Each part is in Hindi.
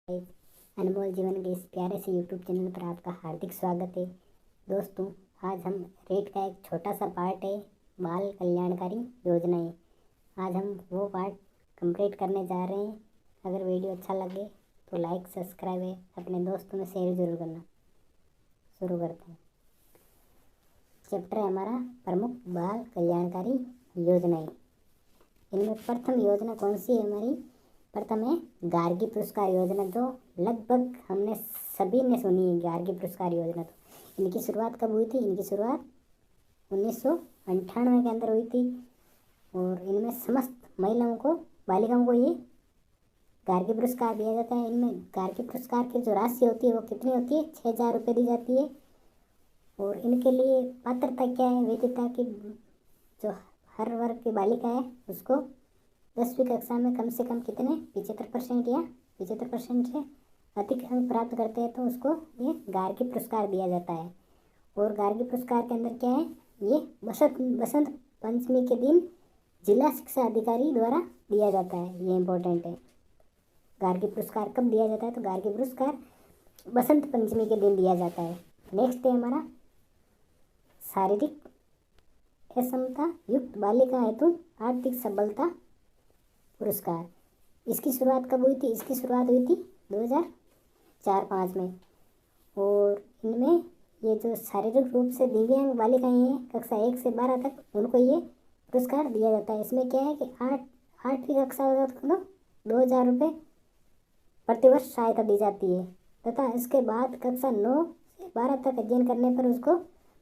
अनमोल जीवन के इस प्यारे से यूट्यूब चैनल पर आपका हार्दिक स्वागत है। दोस्तों, आज हम रेट का एक छोटा सा पार्ट है, बाल कल्याणकारी योजनाएं। आज हम वो पार्ट कंप्लीट करने जा रहे हैं। अगर वीडियो अच्छा लगे तो लाइक सब्सक्राइब है अपने दोस्तों में शेयर जरूर करना। शुरू करते हैं। चैप्टर है हमारा प्रमुख बाल कल्याणकारी योजनाएं। इनमें प्रथम योजना कौन सी है हमारी? प्रथम है गार्गी पुरस्कार योजना, जो लगभग हमने सभी ने सुनी है। गार्गी पुरस्कार योजना तो इनकी शुरुआत कब हुई थी? इनकी शुरुआत 1998 के अंदर हुई थी और इनमें समस्त महिलाओं को, बालिकाओं को ये गार्गी पुरस्कार दिया जाता है। इनमें गार्गी पुरस्कार की जो राशि होती है वो कितनी होती है? 6,000 रुपये दी जाती है। और इनके लिए पात्रता क्या है? वैधता की जो हर वर्ग की बालिका है उसको 10वीं कक्षा में कम से कम कितने 75% या 75% से अधिक अंक प्राप्त करते हैं तो उसको ये गार्गी पुरस्कार दिया जाता है। और गार्गी पुरस्कार के अंदर क्या है? ये बसंत पंचमी के दिन जिला शिक्षा अधिकारी द्वारा दिया जाता है। ये इम्पोर्टेंट है। गार्गी पुरस्कार कब दिया जाता है? तो गार्गी पुरस्कार बसंत पंचमी के दिन दिया जाता है। नेक्स्ट है हमारा शारीरिक असमता युक्त बालिका हेतु आर्थिक सबलता पुरस्कार। इसकी शुरुआत कब हुई थी? इसकी शुरुआत हुई थी 2004-05 में। और इनमें ये जो शारीरिक रूप से दिव्यांग बालिकाएं हैं कक्षा 1 से 12 तक, उनको ये पुरस्कार दिया जाता है। इसमें क्या है कि आठवीं कक्षा तक को 2,000 रुपये प्रतिवर्ष सहायता दी जाती है तथा इसके बाद कक्षा 9 से 12 तक अध्ययन करने पर उसको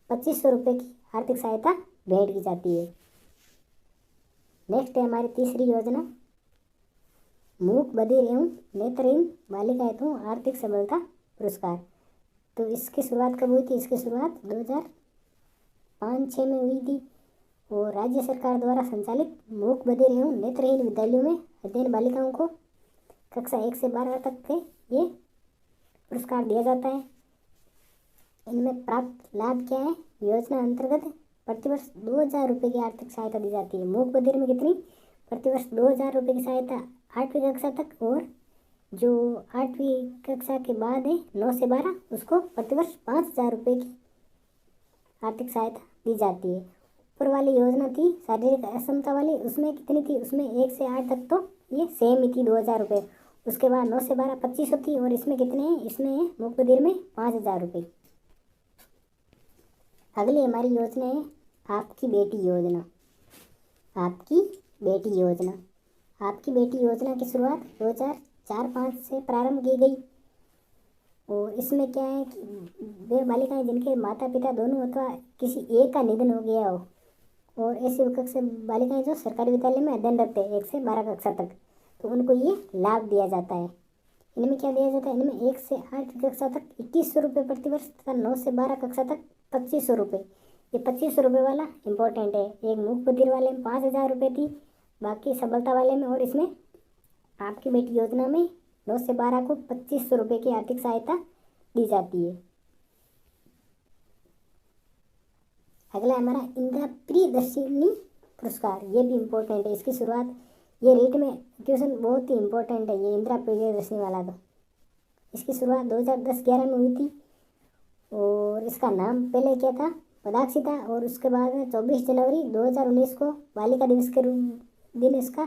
2,500 रुपये की आर्थिक सहायता भेंट की जाती है। नेक्स्ट है हमारी तीसरी योजना मूक बधिर एवं नेत्रहीन बालिका हेतु आर्थिक सबलता पुरस्कार। तो इसकी शुरुआत कब हुई थी? इसकी शुरुआत 2005-06 में हुई थी और राज्य सरकार द्वारा संचालित मूक बधिर एवं नेत्रहीन विद्यालयों में अध्ययन बालिकाओं को कक्षा 1 से 12 तक के ये पुरस्कार दिया जाता है। इनमें प्राप्त लाभ क्या है? योजना अंतर्गत प्रतिवर्ष 2,000 रुपये की आर्थिक सहायता दी जाती है। मूक बधिर में कितनी? प्रतिवर्ष 2,000 रुपये की सहायता 8वीं कक्षा तक, और जो 8वीं कक्षा के बाद है 9 से 12 उसको प्रतिवर्ष 5,000 रुपये की आर्थिक सहायता दी जाती है। ऊपर वाली योजना थी शारीरिक असमता वाली, उसमें कितनी थी? उसमें 1 से 8 तक तो ये सेम ही थी 2,000 रुपये। उसके बाद 9 से 12 2,500 थी और इसमें कितने हैं? इसमें है मूक बधिर में 5,000 रुपये। अगली हमारी योजना है आपकी बेटी योजना। आपकी बेटी योजना। आपकी बेटी योजना की शुरुआत 2004-05 से प्रारंभ की गई और इसमें क्या है कि वे बालिकाएं जिनके माता पिता दोनों अथवा किसी एक का निधन हो गया हो और ऐसी कक्षा बालिकाएं जो सरकारी विद्यालय में अध्ययनरत है 1 से 12 कक्षा तक, तो उनको ये लाभ दिया जाता है। इनमें क्या दिया जाता है? इनमें 1 से 8 कक्षा तक 2,100 रुपये प्रतिवर्ष तथा 9 से 12 कक्षा तक 2,500 रुपये। ये 2,500 रुपये वाला इंपॉर्टेंट है। एक मूक बधिर वाले में 5,000 रुपये थी, बाकी सबलता वाले में, और इसमें आपकी बेटी योजना में 9 से 12 को 2,500 रुपये की आर्थिक सहायता दी जाती है। अगला हमारा इंदिरा प्रियदर्शिनी पुरस्कार। ये भी इम्पोर्टेंट है। इसकी शुरुआत ये रेट में क्वेश्चन बहुत ही इम्पोर्टेंट है, ये इंदिरा प्रियदर्शिनी वाला। तो इसकी शुरुआत 2010-11 में हुई थी और इसका नाम पहले क्या था? पदाक्षी था। और उसके बाद 24 जनवरी 2019 को बालिका दिवस के दिन इसका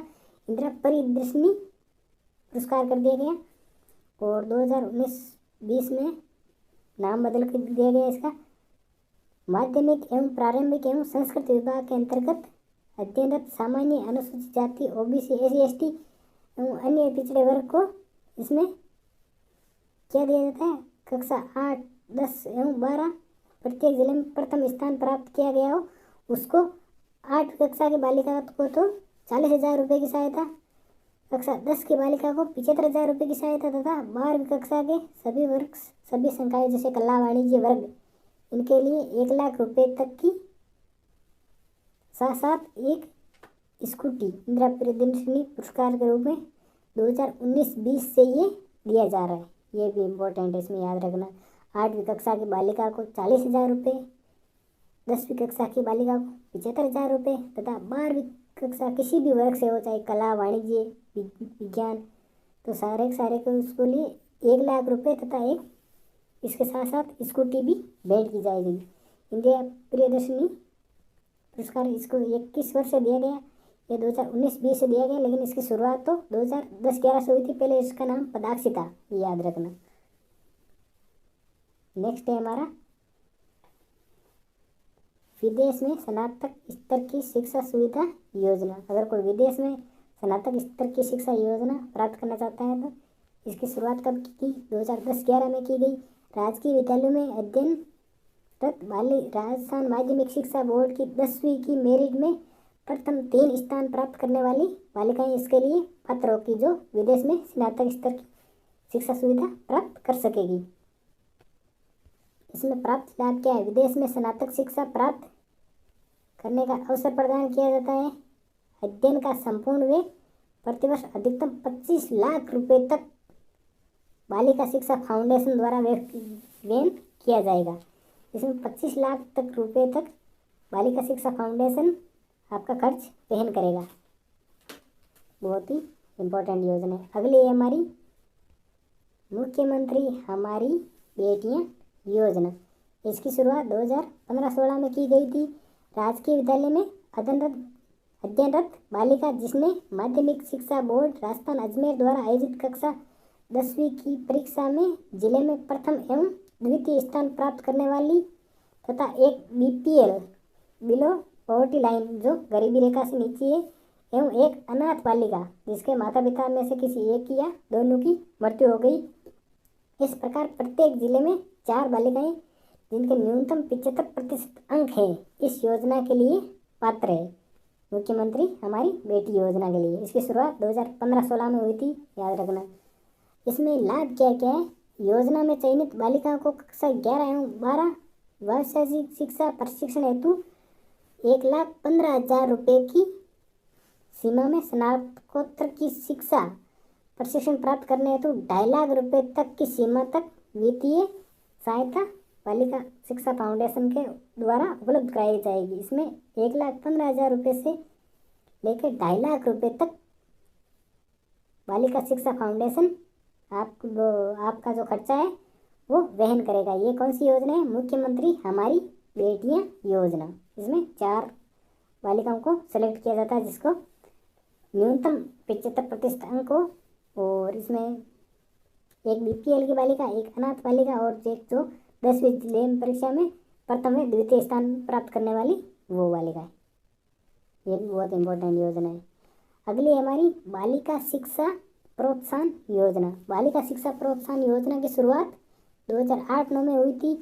इंदिरा प्रियदर्शिनी पुरस्कार कर दिया गया और 2019-20 में नाम बदल कर दिया गया इसका। माध्यमिक एवं प्रारंभिक एवं संस्कृत विभाग के अंतर्गत अध्ययनरत सामान्य अनुसूचित जाति OBC SC ST एवं अन्य पिछड़े वर्ग को इसमें क्या दिया जाता है? कक्षा 8, 10 एवं 12 प्रत्येक जिले में प्रथम स्थान प्राप्त किया गया हो उसको 8 कक्षा की बालिका को तो 40,000 रुपये की सहायता, कक्षा 10 की बालिका को 75,000 रुपये की सहायता तथा 12वीं कक्षा के सभी वर्ग, सभी संकाय जैसे कला वाणिज्य वर्ग, इनके लिए 1 लाख रुपये तक की साथ साथ एक स्कूटी इंदिरा प्रियदर्शिनी पुरस्कार के रूप में 2019-20 से ये दिया जा रहा है। ये भी इम्पोर्टेंट है, इसमें याद रखना। 8वीं कक्षा की बालिका को 40,000 रुपये, 10वीं कक्षा की बालिका को 75,000 रुपये तथा 12वीं कक्षा किसी भी वर्ग से हो, चाहे कला वाणिज्य विज्ञान, तो सारे को उसको लिए 1 लाख रुपए तथा एक इसके साथ साथ स्कूटी भी भेंट की जाएगी। इंदिरा प्रियदर्शनी पुरस्कार इसको 21 वर्ष से दिया गया, ये 2019-20 से दिया गया, लेकिन इसकी शुरुआत तो 2010-11 से हुई थी। पहले इसका नाम पदाक्षी था, ये याद रखना। नेक्स्ट है हमारा विदेश में स्नातक स्तर की शिक्षा सुविधा योजना। अगर कोई विदेश में स्नातक स्तर की शिक्षा योजना प्राप्त करना चाहता है तो इसकी शुरुआत कब की? 2010-11 में की गई। राजकीय विद्यालयों में अध्ययनरत राजस्थान माध्यमिक शिक्षा बोर्ड की 10वीं की मेरिट में प्रथम 3 स्थान प्राप्त करने वाली बालिकाएं इसके लिए पात्र होगी, जो विदेश में स्नातक स्तर की शिक्षा सुविधा प्राप्त कर सकेगी। इसमें प्राप्त लाभ क्या है? विदेश में स्नातक शिक्षा प्राप्त करने का अवसर प्रदान किया जाता है। अध्ययन का संपूर्ण व्यय प्रतिवर्ष अधिकतम 25 लाख रुपए तक बालिका शिक्षा फाउंडेशन द्वारा वहन किया जाएगा। इसमें 25 लाख तक रुपए तक बालिका शिक्षा फाउंडेशन आपका खर्च वहन करेगा। बहुत ही इम्पोर्टेंट योजना है। अगली है हमारी मुख्यमंत्री हमारी बेटियां योजना। इसकी शुरुआत 2015-16 में की गई थी। राजकीय विद्यालय में अध्ययनरत बालिका जिसने माध्यमिक शिक्षा बोर्ड राजस्थान अजमेर द्वारा आयोजित कक्षा 10वीं की परीक्षा में जिले में प्रथम एवं द्वितीय स्थान प्राप्त करने वाली तथा एक BPL बिलो पॉवर्टी लाइन जो गरीबी रेखा से नीचे है एवं एक अनाथ बालिका जिसके माता पिता में से किसी एक या दोनों की मृत्यु हो गई। इस प्रकार प्रत्येक जिले में 4 बालिकाएं जिनके न्यूनतम 75% अंक हैं इस योजना के लिए पात्र है। मुख्यमंत्री हमारी बेटी योजना के लिए इसकी शुरुआत 2015-16 में हुई थी, याद रखना। इसमें लाभ क्या क्या है? योजना में चयनित बालिकाओं को कक्षा 11 एवं 12 व्यावसायिक शिक्षा प्रशिक्षण हेतु 1,15,000 रुपये की सीमा में स्नातकोत्तर की शिक्षा प्रशिक्षण प्राप्त करने हेतु 2.5 लाख रुपये तक की सीमा तक वित्तीय सहायता बालिका शिक्षा फाउंडेशन के द्वारा उपलब्ध कराई जाएगी। इसमें 1,15,000 रुपये से लेकर 2.5 लाख रुपये तक बालिका शिक्षा फाउंडेशन आपका जो खर्चा है वो वहन करेगा। ये कौन सी योजना है? मुख्यमंत्री हमारी बेटियां योजना। इसमें 4 बालिकाओं को सेलेक्ट किया जाता है जिसको न्यूनतम 75% अंक हो, और इसमें एक BPL की बालिका, एक अनाथ बालिका और एक जो 10वीं जिले परीक्षा में प्रथम व द्वितीय स्थान प्राप्त करने वाली वो बालिका है। ये भी बहुत इंपॉर्टेंट योजना है। अगली हमारी बालिका शिक्षा प्रोत्साहन योजना। बालिका शिक्षा प्रोत्साहन योजना की शुरुआत 2008-9 में हुई थी।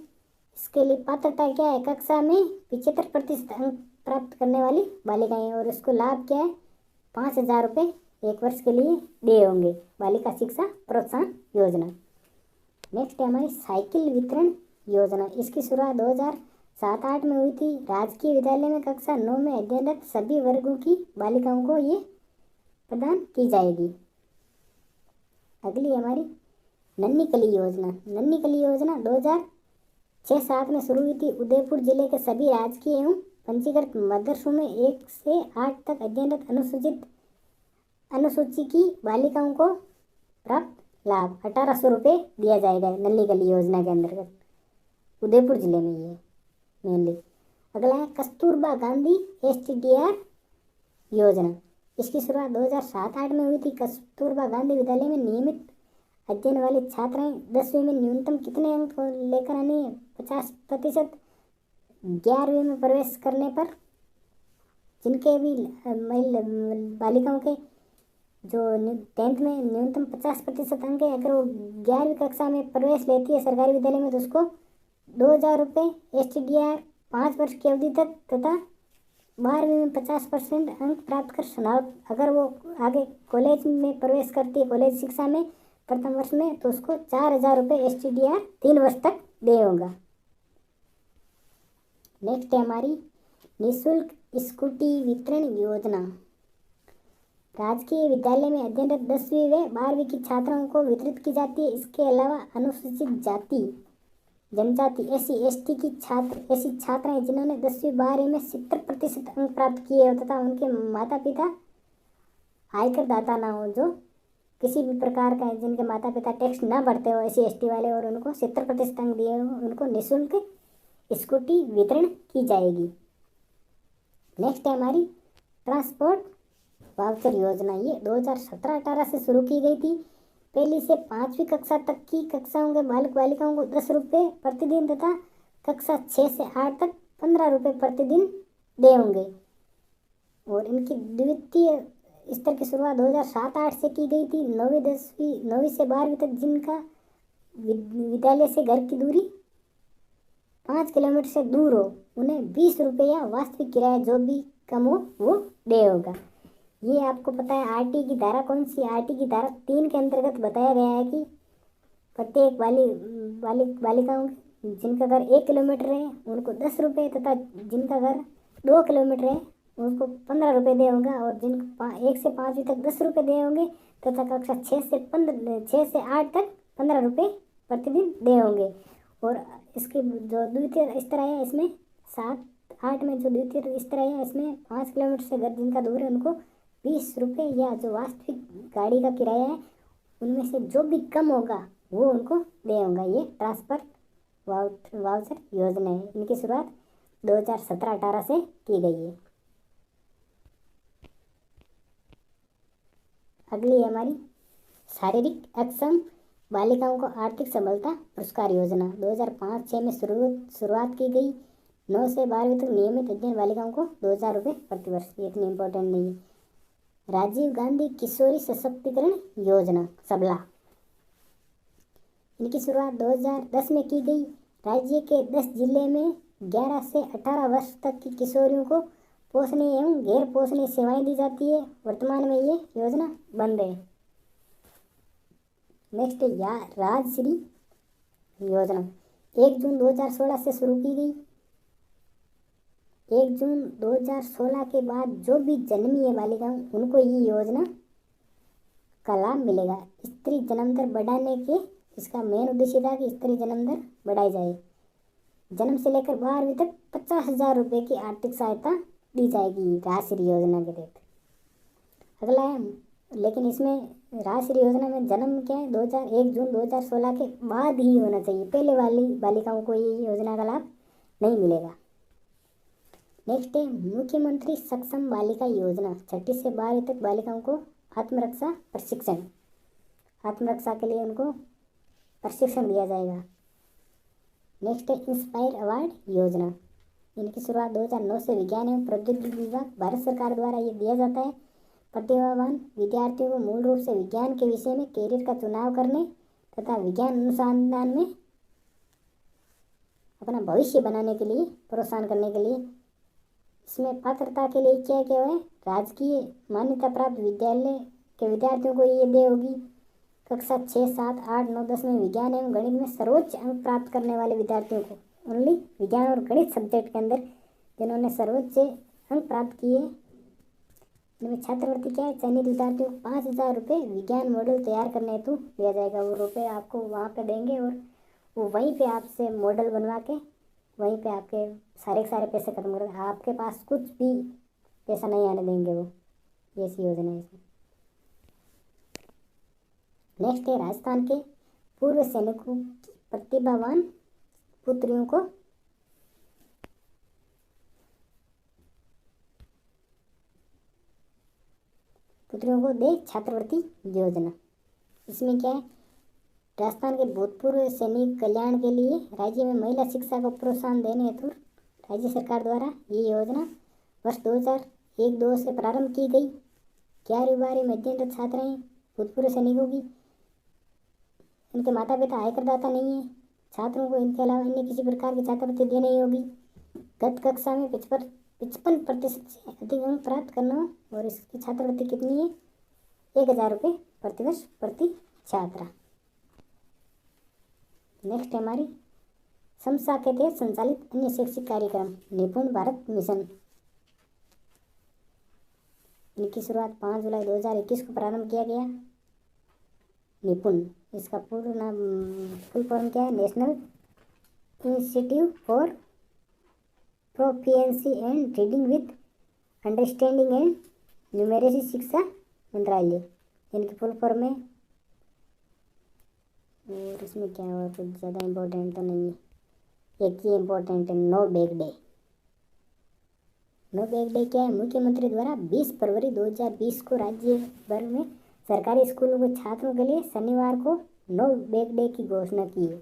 इसके लिए पात्रता क्या है? कक्षा में 75% अंक प्राप्त करने वाली बालिकाएं, और इसको लाभ क्या है? 5,000 रुपये 1 वर्ष के लिए दिए होंगे। बालिका शिक्षा प्रोत्साहन योजना। नेक्स्ट है हमारी साइकिल वितरण योजना। इसकी शुरुआत 2007-8 में हुई थी। राजकीय विद्यालय में कक्षा 9 में अध्ययनरत सभी वर्गों की बालिकाओं को ये प्रदान की जाएगी। अगली हमारी नन्ही कली योजना। नन्ही कली योजना 2006-7 में शुरू हुई थी। उदयपुर जिले के सभी राजकीय एवं पंजीकृत मदरसों में 1 से 8 तक अध्ययनरत अनुसूची की बालिकाओं को प्राप्त लाभ 1,800 रुपये दिया जाएगा नन्ही कली योजना के अंतर्गत। उदयपुर जिले में ये मेनली। अगला है कस्तूरबा गांधी STDR योजना। इसकी शुरुआत 2007-8 में हुई थी। कस्तूरबा गांधी विद्यालय में नियमित अध्ययन वाली छात्राएं 10वीं में न्यूनतम कितने अंक लेकर आनी है? 50%। 11वीं में प्रवेश करने पर जिनके भी बालिकाओं के जो 10th में न्यूनतम 50% अंक है, अगर वो 11वीं कक्षा में प्रवेश लेती है सरकारी विद्यालय में तो उसको 2,000 रुपये STDR 5 वर्ष की अवधि तक, तथा 12वीं में 50% अंक प्राप्त कर स्नातक, अगर वो आगे कॉलेज में प्रवेश करती है कॉलेज शिक्षा में प्रथम वर्ष में तो उसको 4,000 रुपये STDR 3 वर्ष तक दे होगा। नेक्स्ट है हमारी निःशुल्क स्कूटी वितरण योजना। राजकीय विद्यालय में अध्ययनरत 10वीं व 12वीं की छात्राओं को वितरित की जाती है। इसके अलावा अनुसूचित जाति जनजाति SC/ST की ऐसी छात्राएं जिन्होंने 10वीं 12वीं में 70% अंक प्राप्त किए हो तथा उनके माता पिता आयकर दाता ना हो, जो किसी भी प्रकार का जिनके माता पिता टैक्स ना भरते हो SC ST वाले और उनको 70% अंक दिए हो उनको निःशुल्क स्कूटी वितरण की जाएगी। नेक्स्ट है हमारी ट्रांसपोर्ट वाउचर योजना। ये 2017-18 से शुरू की गई थी। पहली से 5वीं कक्षा तक की कक्षाओं के बालक बालिकाओं को 10 रुपये प्रतिदिन तथा कक्षा 6 से 8 तक 15 रुपये प्रतिदिन दे होंगे। और इनकी द्वितीय स्तर की शुरुआत 2007-8 से की गई थी। 9वीं से 12वीं तक जिनका विद्यालय से घर की दूरी 5 किलोमीटर से दूर हो उन्हें 20 रुपये या वास्तविक किराया जो भी कम हो वो दे होगा। ये आपको पता है RT की धारा कौन सी? RT की धारा 3 के अंतर्गत बताया गया है कि प्रत्येक बालिकाओं जिनका घर 1 किलोमीटर है उनको 10 रुपये तथा जिनका घर 2 किलोमीटर है उनको 15 रुपये दे होगा और जिन 1 से 5वीं तक 10 रुपये दे होंगे तथा कक्षा 6 से 8 तक 15 रुपये प्रतिदिन दे होंगे। और इसके जो द्वितीय स्तर है इसमें 7-8 में जो द्वितीय स्तर है इसमें 5 किलोमीटर से घर जिनका दूर है उनको 20 रुपये या जो वास्तविक गाड़ी का किराया है उनमें से जो भी कम होगा वो उनको दे होगा। ये ट्रांसपोर्ट वाउचर योजना है। इनकी शुरुआत 2017-18 से की गई है। अगली है हमारी शारीरिक अक्षम बालिकाओं को आर्थिक सबलता पुरस्कार योजना। 2005-6 में शुरुआत की गई। 9 से 12वीं तक नियमित अध्ययन बालिकाओं को 2000 रुपये प्रतिवर्ष। ये इतनी इम्पोर्टेंट नहीं है। राजीव गांधी किशोरी सशक्तिकरण योजना सबला। इनकी शुरुआत 2010 में की गई। राज्य के 10 जिले में 11 से 18 वर्ष तक की किशोरियों को पोषणीय एवं गैर पोषणीय सेवाएं दी जाती है। वर्तमान में ये योजना बंद है। नेक्स्ट है राजश्री योजना। 1 जून 2016 से शुरू की गई। 1 जून 2016 के बाद जो भी जन्मी है बालिकाओं उनको ये योजना का लाभ मिलेगा। स्त्री जन्म दर बढ़ाने के इसका मेन उद्देश्य था कि स्त्री जन्म दर बढ़ाई जाए। जन्म से लेकर 12वीं तक 50,000 रुपये की आर्थिक सहायता दी जाएगी राजश्री योजना के तहत। अगला है, लेकिन इसमें राजश्री योजना में जन्म क्या है 1 जून 2016 के बाद ही होना चाहिए। पहले वाली बालिकाओं को ये योजना का लाभ नहीं मिलेगा। नेक्स्ट है मुख्यमंत्री सक्षम बालिका योजना। 6ठी से 12वीं तक बालिकाओं को आत्मरक्षा प्रशिक्षण, आत्मरक्षा के लिए उनको प्रशिक्षण दिया जाएगा। नेक्स्ट है इंस्पायर अवार्ड योजना। इनकी शुरुआत 2009 से विज्ञान एवं प्रौद्योगिकी विभाग भारत सरकार द्वारा ये दिया जाता है। प्रतिभावान विद्यार्थियों को मूल रूप से विज्ञान के विषय में कैरियर का चुनाव करने तथा विज्ञान अनुसंधान में अपना भविष्य बनाने के लिए प्रोत्साहन करने के लिए इसमें पात्रता के लिए क्या क्या है राजकीय मान्यता प्राप्त विद्यालय के विद्यार्थियों को ये दे होगी। कक्षा 6, 7, 8, 9, 10 में विज्ञान एवं गणित में सर्वोच्च अंक प्राप्त करने वाले विद्यार्थियों को ओनली विज्ञान और गणित सब्जेक्ट के अंदर जिन्होंने सर्वोच्च अंक प्राप्त किए इनमें छात्रवृत्ति क्या है चयनित विद्यार्थियों को 5,000 रुपये विज्ञान मॉडल तैयार करने हेतु दिया जाएगा। वो रुपये आपको वहाँ पे देंगे और वो वहीं पे आपसे मॉडल बनवा के वहीं पे आपके सारे पैसे खत्म कर आपके पास कुछ भी पैसा नहीं आने देंगे वो। ऐसी योजना है इसमें। नेक्स्ट है राजस्थान के पूर्व सैनिकों की प्रतिभावान पुत्रियों को दे छात्रवृत्ति योजना। इसमें क्या है राजस्थान के भूतपूर्व सैनिक कल्याण के लिए राज्य में महिला शिक्षा को प्रोत्साहन देने हेतु राज्य सरकार द्वारा ये योजना वर्ष 2001-2 से प्रारंभ की गई। 11वीं-12वीं में अध्ययनरत छात्राएं भूतपूर्व सैनिकों की इनके माता पिता आयकरदाता नहीं है। छात्रों को इनके अलावा अन्य किसी प्रकार की छात्रवृत्ति देनी होगी। गत कक्षा में 55% से अधिक अंक प्राप्त करना हो और इसकी छात्रवृत्ति कितनी है 1,000 रुपये प्रतिवर्ष प्रति छात्रा। नेक्स्ट हमारी समसा के तहत संचालित अन्य शैक्षिक कार्यक्रम निपुण भारत मिशन। इनकी शुरुआत 5 जुलाई 2021 को प्रारंभ किया गया। निपुण इसका पूर्ण नाम फुल फॉर्म क्या है national institute for proficiency and reading with understanding and numeracy शिक्षा मंत्रालय। इनकी फुल फॉर्म है और इसमें क्या और कुछ ज़्यादा इम्पोर्टेंट तो नहीं है। एक ही इम्पोर्टेंट है, no bag day. No bag day क्या है? मुख्यमंत्री द्वारा 20 फरवरी 2020 को राज्य भर में सरकारी स्कूलों के छात्रों के लिए शनिवार को नो बैग डे की घोषणा की है।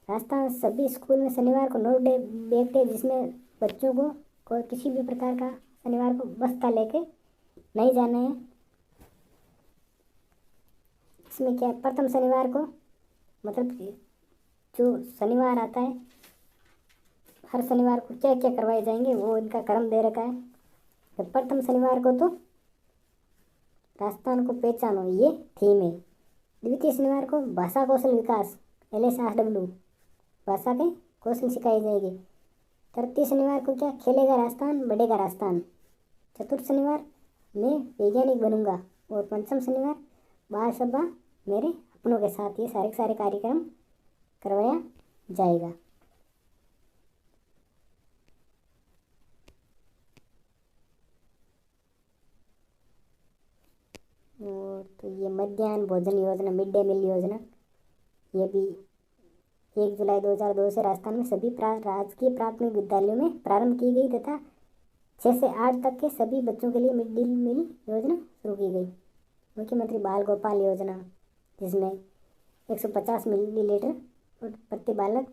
राजस्थान सभी स्कूल में शनिवार को नो डे बैग डे, जिसमें बच्चों को कोई किसी भी प्रकार का शनिवार को बस्ता लेके नहीं जाना है। इसमें क्या है, प्रथम शनिवार को, मतलब कि जो शनिवार आता है हर शनिवार को क्या क्या करवाए जाएंगे वो इनका क्रम दे रखा है। तो प्रथम शनिवार को तो राजस्थान को पहचानो, ये थीम है। द्वितीय शनिवार को भाषा कौशल विकास, LSRW, भाषा के कौशल सिखाई जाएगी। तृतीय शनिवार को क्या, खेलेगा राजस्थान बढ़ेगा राजस्थान। चतुर्थ शनिवार मैं वैज्ञानिक बनूंगा। और पंचम शनिवार बाल सभा मेरे अपनों के साथ। ये सारे कार्यक्रम करवाया जाएगा। और तो ये मध्याह्न भोजन योजना, मिड डे मील योजना, ये भी 1 जुलाई 2002 से राजस्थान में सभी राजकीय प्राथमिक विद्यालयों में प्रारंभ की गई तथा 6 से 8 तक के सभी बच्चों के लिए मिड डे मील योजना शुरू की गई। मुख्यमंत्री बाल गोपाल योजना, जिसमें 150 मिलीलीटर प्रति बालक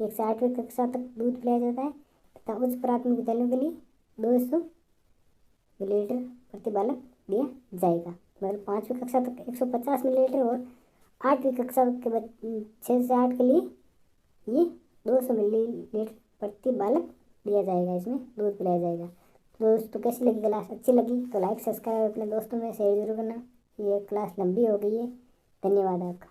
1 से 8वीं कक्षा तक दूध पिलाया जाता है तथा उच्च प्राथमिक विद्यालयों के लिए 200 मिलीलीटर प्रति बालक दिया जाएगा। मतलब 5वीं कक्षा तक 150 मिलीलीटर और 8वीं कक्षा के 6 से 8 के लिए ये 200 मिलीलीटर प्रति बालक दिया जाएगा, इसमें दूध पिलाया जाएगा। दोस्तों कैसी लगी क्लास? अच्छी लगी तो लाइक सब्सक्राइब अपने दोस्तों में शेयर जरूर करना। ये क्लास लंबी हो गई है। धन्यवाद आपका।